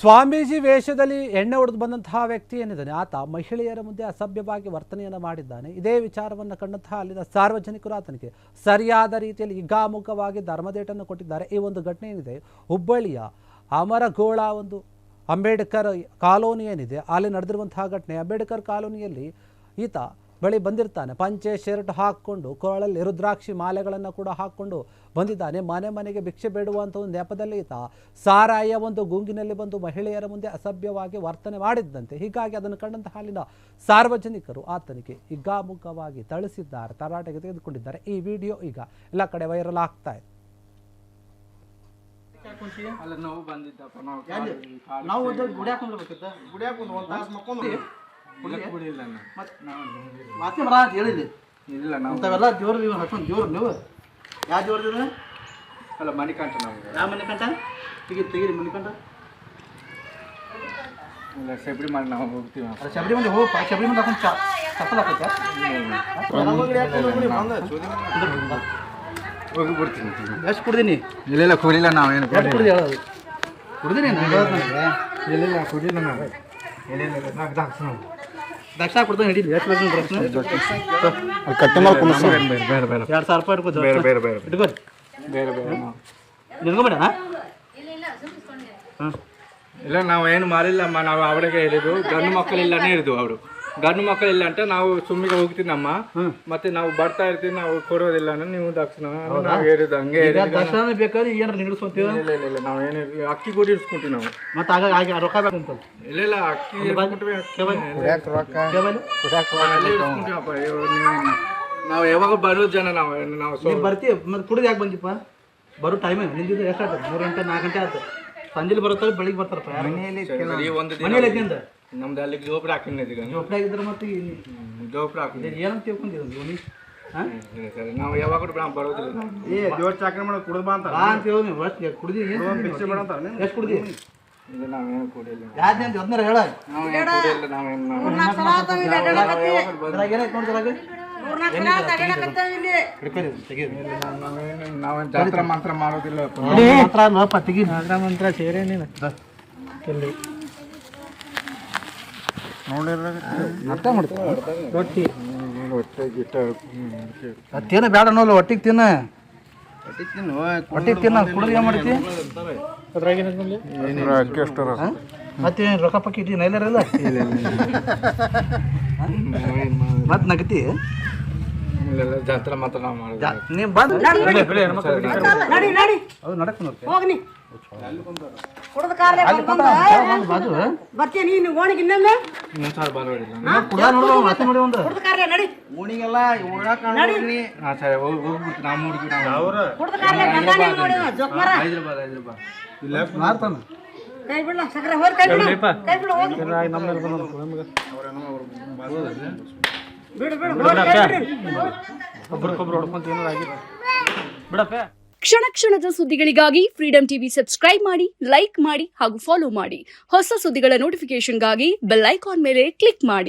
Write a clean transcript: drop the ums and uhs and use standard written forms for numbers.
ಸ್ವಾಮೀಜಿ ವೇಷದಲ್ಲಿ ಎಣ್ಣೆ ಹೊಡೆದು ಬಂದಂತಹ ವ್ಯಕ್ತಿ ಏನಿದ್ದಾನೆ ಆತ ಮಹಿಳೆಯರ ಮುಂದೆ ಅಸಭ್ಯವಾಗಿ ವರ್ತನೆಯನ್ನು ಮಾಡಿದ್ದಾನೆ. ಇದೇ ವಿಚಾರವನ್ನು ಕಂಡಂತಹ ಅಲ್ಲಿನ ಸಾರ್ವಜನಿಕರು ಆತನಿಗೆ ಸರಿಯಾದ ರೀತಿಯಲ್ಲಿ ಹಿಗ್ಗಾಮುಗ್ಗವಾಗಿ ಧರ್ಮದೇಟನ್ನು ಕೊಟ್ಟಿದ್ದಾರೆ. ಈ ಒಂದು ಘಟನೆ ಏನಿದೆ ಹುಬ್ಬಳ್ಳಿಯ ಅಮರಗೋಳ ಒಂದು ಅಂಬೇಡ್ಕರ್ ಕಾಲೋನಿ ಏನಿದೆ ಅಲ್ಲಿ ನಡೆದಿರುವಂತಹ ಘಟನೆ. ಅಂಬೇಡ್ಕರ್ ಕಾಲೋನಿಯಲ್ಲಿ ಈತ ಬಳಿ ಬಂದಿರ್ತಾನೆ, ಪಂಚೆ ಶರ್ಟ್ ಹಾಕ್ಕೊಂಡು ಕೊರಳಲ್ಲಿ ರುದ್ರಾಕ್ಷಿ ಮಾಲೆಗಳನ್ನು ಕೂಡ ಹಾಕ್ಕೊಂಡು ಬಂದಿದ್ದಾನೆ. ಮನೆ ಮನೆಗೆ ಭಿಕ್ಷೆ ಬೇಡುವಂಥ ಒಂದು ನೆಪದಲ್ಲಿ ಈತ ಸಾರಾಯ ಒಂದು ಗುಂಗಿನಲ್ಲಿ ಬಂದು ಮಹಿಳೆಯರ ಮುಂದೆ ಅಸಭ್ಯವಾಗಿ ವರ್ತನೆ ಮಾಡಿದ್ದಂತೆ. ಹೀಗಾಗಿ ಅದನ್ನು ಕಂಡಂತಹ ಅಲ್ಲಿನ ಸಾರ್ವಜನಿಕರು ಆತನಿಗೆ ಹಿಗ್ಗಾಮುಗ್ಗವಾಗಿ ಥಳಿಸಿದ್ದಾರೆ, ತರಾಟೆಗೆ ತೆಗೆದುಕೊಂಡಿದ್ದಾರೆ. ಈ ವಿಡಿಯೋ ಈಗ ಎಲ್ಲ ಕಡೆ ವೈರಲ್ ಆಗ್ತಾ ಇದೆ. ಇಂಥವೆಲ್ಲ ದೇವ್ರು ನೀವು ಹಾಕೊಂಡು ದೇವ್ರು ನೀವು ಯಾವ ದೇವ್ರದಿಲ್ಲ ಅಲ್ಲ ಮಣಿಕಂಠ ನಾವು ಯಾವ ಮಣಿಕಂಠ ತೆಗೀರಿ ಮಣಿಕಂಠ ಇಲ್ಲ ಶಬರಿಮಲೆ ನಾವು ಹೋಗ್ತೀವಿ. ಅಲ್ಲ ಶಬರಿಮಲೆ ಶಬರಿಮಲೆ ಹಾಕೊಂಡು ಚಪ್ಪಲ್ ಹಾಕತ್ತೆ ಹೋಗಿ ಬಿಡ್ತೀನಿ. ಎಷ್ಟು ಕುಡ್ದೀನಿ? ಇಲ್ಲ ಕುಡಿಲ್ಲ ನಾವೇನು ಕುಡಿದಿ ಹೇಳೋದು ಕುಡ್ದೀನಿ ಇಲ್ಲ ಕುಡಿಲ್ಲ ನಾವು ದಕ್ಷ ಕೊಡ್ತಾನೆ ಹಿಡೀಲಿ. ಎಷ್ಟು ಕಟ್ಟಿ ಮಾಡಿ 2,000 ರೂಪಾಯಿ ಇಟ್ಕೋ ಇಟ್ಕೋ ನಿನ್ಕೋಬೇಡ. ಇಲ್ಲ ನಾವು ಏನು ಮಾಡಿಲ್ಲಮ್ಮ, ನಾವು ಅವರಿಗೆ ಹೇಳಿದ್ದು ಗಂಡು ಮಕ್ಕಳಿಲ್ಲನೇ ಇರೋದು. ಅವರು ಗಂಡು ಮಕ್ಕಳಿಲ್ಲ ಅಂತ ನಾವು ಸುಮ್ಮಿಗೆ ಹೋಗ್ತೀನಮ್ಮ, ಮತ್ತೆ ನಾವು ಬರ್ತಾ ಇರ್ತೀವಿ, ನಾವು ಕೊಡೋದಿಲ್ಲ ನೀವು ದಕ್ಷಿಣ ನಾವು ಹೇಳಿದ್ದು ಹಂಗೆ ದಕ್ಷಿಣ ಬೇಕಾದ್ರೆ ಏನಾರು ನಿಲ್ಲಿಸ್ಕೊಂತೀವಿ. ಇಲ್ಲ ಇಲ್ಲ ಇಲ್ಲ ನಾವು ಏನು ಅಕ್ಕಿ ಕೂಡ ಇಡ್ಸ್ಕೊಂತೀವಿ ನಾವು. ಮತ್ತೆ ಆಗ ರೊಕ್ಕ ಬೇಕಂತ ಇಲ್ಲ ಇಲ್ಲ ಅಕ್ಕಿ ನಾವು ಯಾವಾಗ ಬರೋ ಜನ ನಾವು ಬರ್ತೀವಿ. ಮತ್ತೆ ಕುಡಿದು ಯಾಕೆ ಬಂದಿಪ್ಪ? ಬರೋ ಟೈಮೇ ನಿಂದಿದ್ದು ಎಷ್ಟು ಆಗ್ತದೆ? 3 ಗಂಟೆ 4 ಗಂಟೆ ಆಯ್ತು. ಸಂಜೆಲಿ ಬರುತ್ತಾರೆ, ಬೆಳಿಗ್ಗೆ ಬರ್ತಾರಪ್ಪ. ಮನೇಲಿ ನಮ್ದು ಅಲ್ಲಿ ಜೋಪಡಿ ಹಾಕಿದ್ದೆ. ಜೋಪಡಿ ಆಗಿದ್ರೆ ಮತ್ತೆ ಜೋಪಡಿ ಹಾಕಿದ್ದೆ ಏನಂತ ತಿಳ್ಕೊಂಡಿದ್ದೀವಿ ಸರಿ. ನಾವು ಯಾವಾಗ ಬರೋದಿಲ್ಲ. ಜೋರ್ ಚಾಕರಿ ಮಾಡೋ ಕುಡ್ದು ಬಾ ಅಂತ ಕುಡ್ದಿ ಎಷ್ಟು ಕುಡ್ದಿ? ಇಲ್ಲ ನಾವೇನು ಕುಡಿಲ್ಲ. ಯಾವ್ದು ಅದನ್ನ ಹೇಳ ನಾವೇನು ಜಾತ್ರಾ ಮಾತ್ರ ಮಾಡೋದಿಲ್ಲ. ತೆಗಿ ಮಂತ್ರ ಸೇರೇ ನೀನು ರೊಟ್ಟಿ ಅತ್ತೇನ ಬೇಡ ನೋಲ್ಲ, ಒಟ್ಟಿಗೆ ತಿನ್ನ ಒಟ್ಟಿಗೆ ತಿನ್ನ. ಕುಡಿದ್ರೆ ಏನು ಮಾಡ್ತಿ? ಮತ್ತೆ ರೊಕ್ಕ ಪಕ್ಕ ಇಟ್ಟಿ ನೈಲರಲ್ಲ ಮತ್ತೆ ನಗತಿ ಜಾತ್ರೆ ಮಾತ್ರ ನಾವು ಮಾಡೋದು. ನೀವು ಬಂದು ನಡಕ್ ನೋಡ್ತೀನಿ ಬರ್ತೀನಿ ನೀನು ಓಣಿಗೆ ಇನ್ನೊಮ್ಮೆ ಓಣಿಗೆಲ್ಲ ಹೈದ್ರಾಬಾದ್ ಕೈ ಬಿಡ್ಲ ಸಕ್ಕರೆ ಹೋಗಿ ಕೈ ಬಿಡು ಕೈ ಬಿಡು ಹೋಗಿ ಬಿಡು ಬಿಡು ಒಬ್ಬರಿಗೊಬ್ರು ಹೊಡ್ಕೊಂತ ಏನಾರ ಬಿಡಪ್ಪ. ಕ್ಷಣ ಕ್ಷಣದ ಸುದ್ದಿಗಳಿಗಾಗಿ ಫ್ರೀಡಂ ಟಿವಿ ಸಬ್ಸ್ಕ್ರೈಬ್ ಮಾಡಿ, ಲೈಕ್ ಮಾಡಿ ಹಾಗೂ ಫಾಲೋ ಮಾಡಿ. ಹೊಸ ಸುದ್ದಿಗಳ ನೋಟಿಫಿಕೇಶನ್ಗಾಗಿ ಬೆಲ್ ಐಕಾನ್ ಮೇಲೆ ಕ್ಲಿಕ್ ಮಾಡಿ.